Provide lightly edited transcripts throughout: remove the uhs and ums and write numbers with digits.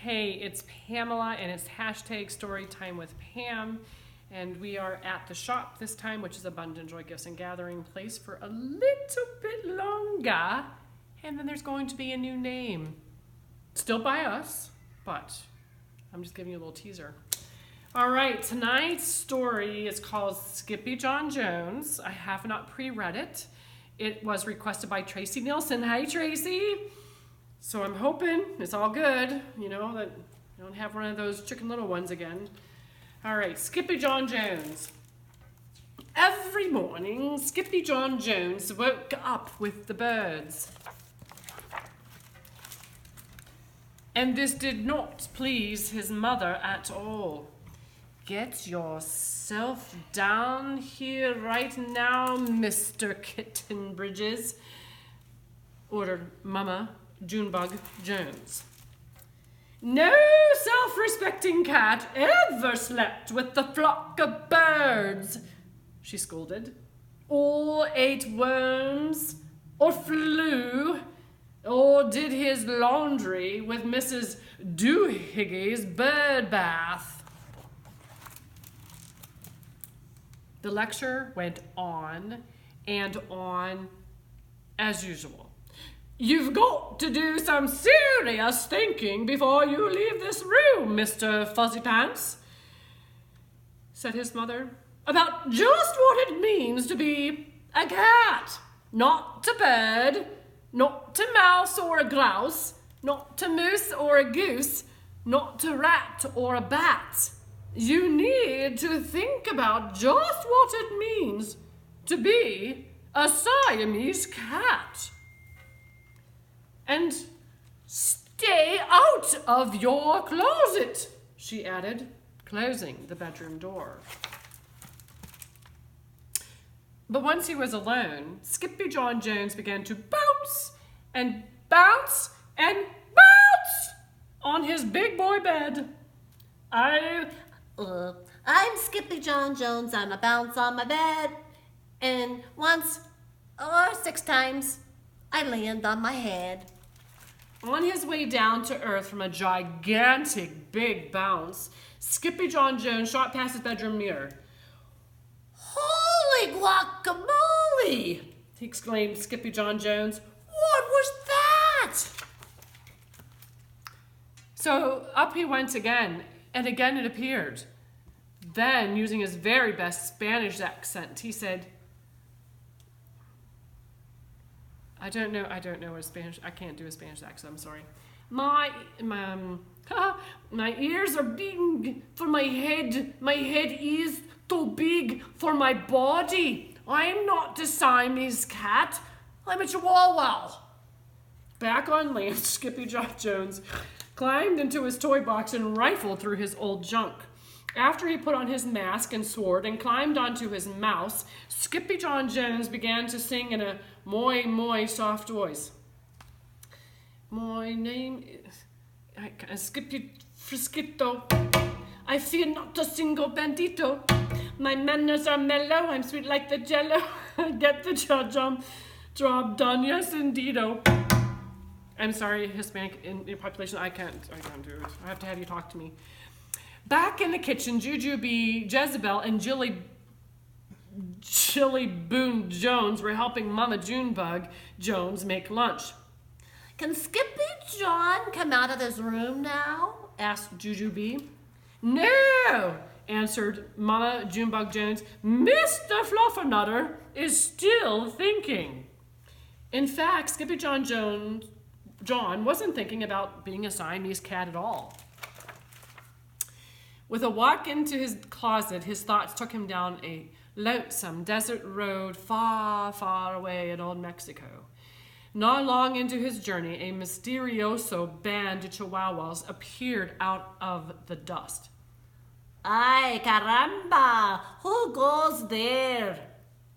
Hey, it's Pamela and it's hashtag Storytime with Pam. And we are at the shop this time, which is Abundant Joy Gifts and Gathering place for a little bit longer. And then there's going to be a new name. Still by us, but I'm just giving you a little teaser. All right, tonight's story is called SkippyJon Jones. I have not pre-read it. It was requested by Tracy Nielsen. Hi, Tracy. So I'm hoping it's all good, you know, that you don't have one of those Chicken Little ones again. All right, SkippyJon Jones. Every morning, SkippyJon Jones woke up with the birds. And this did not please his mother at all. Get yourself down here right now, Mr. Kitten Bridges, ordered Mama Junebug Jones. No self-respecting cat ever slept with the flock of birds, she scolded, or ate worms, or flew, or did his laundry with Mrs. Doohiggy's bird bath. The lecture went on and on as usual. You've got to do some serious thinking before you leave this room, Mr. Fuzzy Pants, said his mother, about just what it means to be a cat, not a bird, not a mouse or a grouse, not a moose or a goose, not a rat or a bat. You need to think about just what it means to be a Siamese cat. And stay out of your closet, she added, closing the bedroom door. But once he was alone, SkippyJon Jones began to bounce and bounce and bounce on his big boy bed. I'm SkippyJon Jones. I'm a bounce on my bed. And once or 6 times, I land on my head. On his way down to earth from a gigantic big bounce, SkippyJon Jones shot past his bedroom mirror. Holy guacamole! He exclaimed, SkippyJon Jones. What was that? So up he went again, and again it appeared. Then, using his very best Spanish accent, he said, I don't know what Spanish, I can't do a Spanish accent, I'm sorry. My ears are big for my head is too big for my body. I'm not a Siamese cat, I'm a Chihuahua. Back on land, SkippyJon Jones climbed into his toy box and rifled through his old junk. After he put on his mask and sword and climbed onto his mouse, SkippyJon Jones began to sing in a moi soft voice. My name is Skippy Frisquito. I fear not a single bandito. My manners are mellow, I'm sweet like the jello. I get the job done, yes indeedo. I'm sorry, Hispanic in your population, I can't do it. I have to have you talk to me. Back in the kitchen, Jujubee, Jezebel, and Chili Boone Jones were helping Mama Junebug Jones make lunch. Can SkippyJon come out of this room now? Asked Jujubee. No, answered Mama Junebug Jones. Mr. Fluffernutter is still thinking. In fact, SkippyJon John wasn't thinking about being a Siamese cat at all. With a walk into his closet, his thoughts took him down a lonesome desert road far, far away in old Mexico. Not long into his journey, a mysterioso band of chihuahuas appeared out of the dust. Ay, caramba! Who goes there?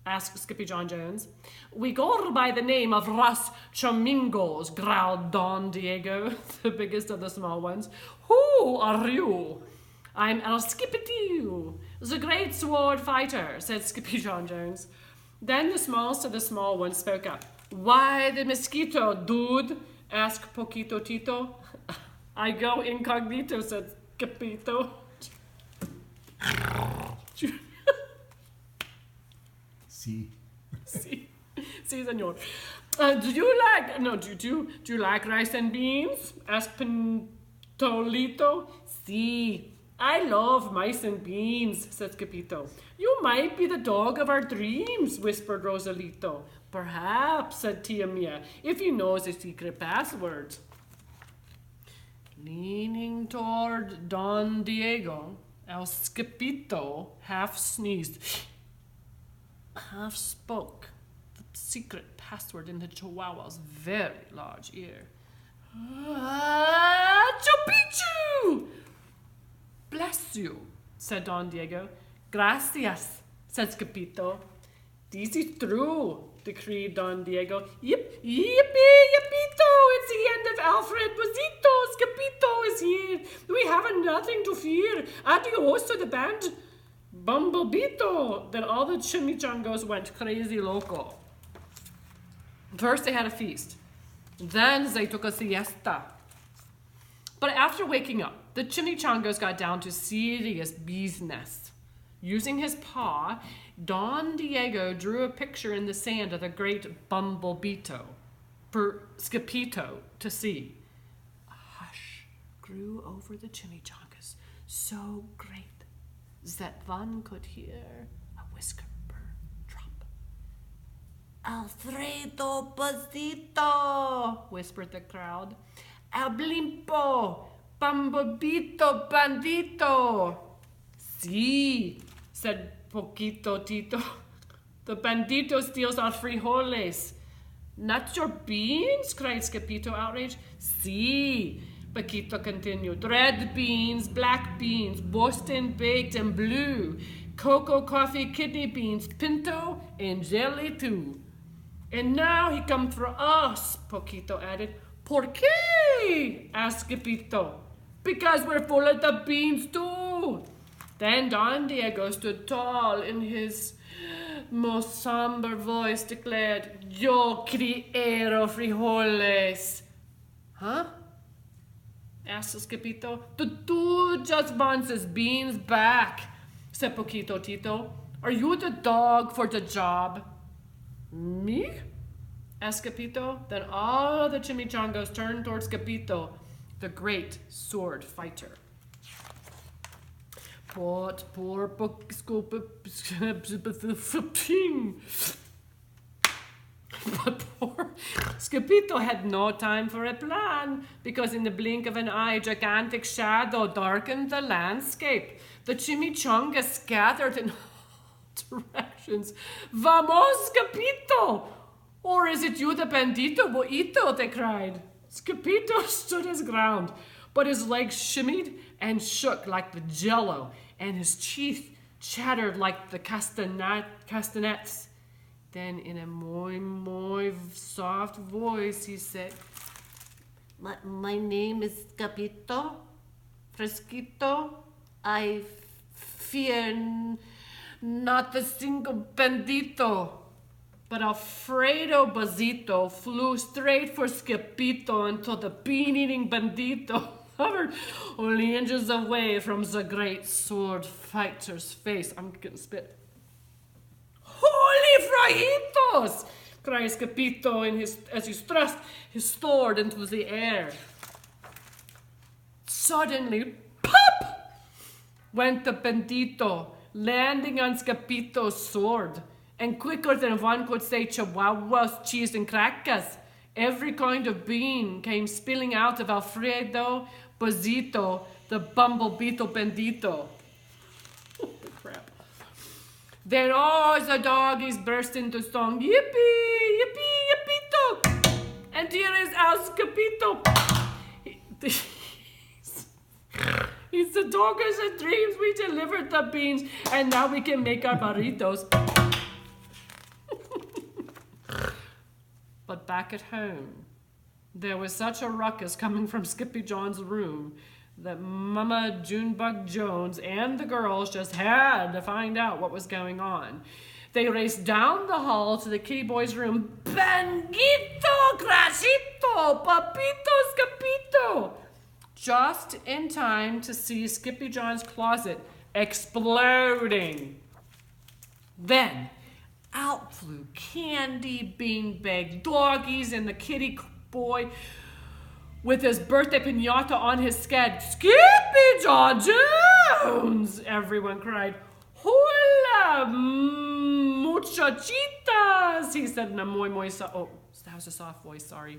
Asked SkippyJon Jones. We go by the name of Ras Chamingos, growled Don Diego, the biggest of the small ones. Who are you? I'm El Skippity, the great sword fighter, said SkippyJon Jones. Then the smallest of the small ones spoke up. Why the mosquito, dude? Asked Poquito Tito. I go incognito, said Skippito. See. Si, senor. Do you like rice and beans? Asked Pintolito. Si, I love mice and beans, said Skippito. You might be the dog of our dreams, whispered Rosalito. Perhaps, said Tia Mia, if he knows the secret password. Leaning toward Don Diego, El Skippito half sneezed, half spoke the secret password in the Chihuahua's very large ear. Chupichu! Bless you, said Don Diego. Gracias, said Skippito. This is true, decreed Don Diego. Yippee, yippito, it's the end of Alfred Bozito. Skippito is here. We have nothing to fear. Adios to the band. Bumblebito. Then all the chimichangos went crazy loco. First they had a feast. Then they took a siesta. But after waking up, the chimichangos got down to serious business. Using his paw, Don Diego drew a picture in the sand of the great Bumblebito for Skippito to see. A hush grew over the chimichangas, so great that one could hear a whisper drop. Alfredo Bozito, whispered the crowd. El Blimpo, Bumblebito Bandito. Si, said Poquito Tito. The bandito steals our frijoles. Not your beans, cried Skippito, outraged. Si, Paquito continued. Red beans, black beans, Boston baked and blue. Cocoa, coffee, kidney beans, pinto, and jelly too. And now he come for us, Poquito added. Por qué? asked Skippito. Because we're full of the beans too. Then Don Diego stood tall in his most somber voice, declared, Yo quiero frijoles. Huh? asked Skippito. The dude just wants his beans back, said Poquito Tito. Are you the dog for the job? Me? asked Skippito. Then all the chimichangos turned towards Skippito, the great sword fighter. But poor Skippito had no time for a plan, because in the blink of an eye, a gigantic shadow darkened the landscape. The chimichangas scattered in all directions. Vamos, Skippito! Or is it you, the bandito boito? They cried. Skippito stood his ground, but his legs shimmied and shook like the jello, and his teeth chattered like the castanets. Then in a muy soft voice he said, My name is Skippito. Fresquito. I fear not a single bandito. But Alfredo Bozito flew straight for Skippito until the bean-eating bandito hovered only inches away from the great sword fighter's face. I'm gonna spit. Holy frajitos! cried Skippito as he thrust his sword into the air. Suddenly, pop! went the bandito, landing on Skippito's sword. And quicker than one could say chihuahuas, cheese, and crackers, every kind of bean came spilling out of Alfredo Bozito, the Bumblebito Bandito. Holy crap. Then all the doggies burst into song, yippee, yippee, yippito. And here is El Skippito. He's the dog of the dreams. We delivered the beans, and now we can make our burritos. But back at home, there was such a ruckus coming from SkippyJon's room that Mama Junebug Jones and the girls just had to find out what was going on. They raced down the hall to the kitty boy's room. Bandito, Crashito, Papito, Skippito! just in time to see SkippyJon's closet exploding. Then out flew Candy, Beanbag, Doggies, and the kitty boy with his birthday piñata on his sked. SkippyJon Jones! Everyone cried. Hola, muchachitas, he said in a muy soft, oh, that was a soft voice, sorry.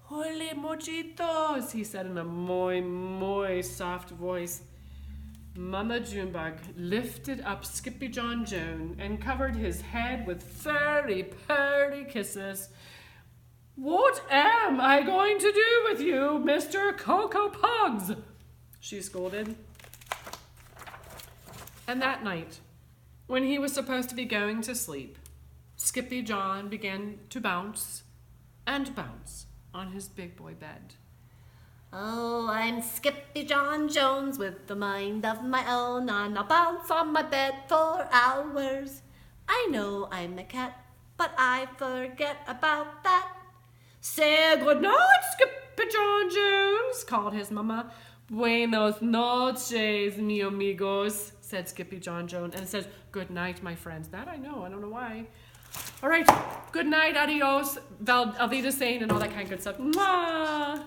Hola, mojitos, he said in a muy soft voice. Mama Junebug lifted up SkippyJon Jones and covered his head with very purty kisses. What am I going to do with you, Mr. Cocoa Pugs? She scolded. And that night, when he was supposed to be going to sleep, SkippyJon began to bounce and bounce on his big boy bed. Oh, I'm SkippyJon Jones with a mind of my own, and I'll bounce on my bed for hours. I know I'm a cat, but I forget about that. Say good night, SkippyJon Jones, called his mama. Buenos noches, mi amigos, said SkippyJon Jones, and says, good night, my friends. That I know, I don't know why. All right, good night, adios, Auf Wiedersehen, and all that kind of good stuff. Mwah!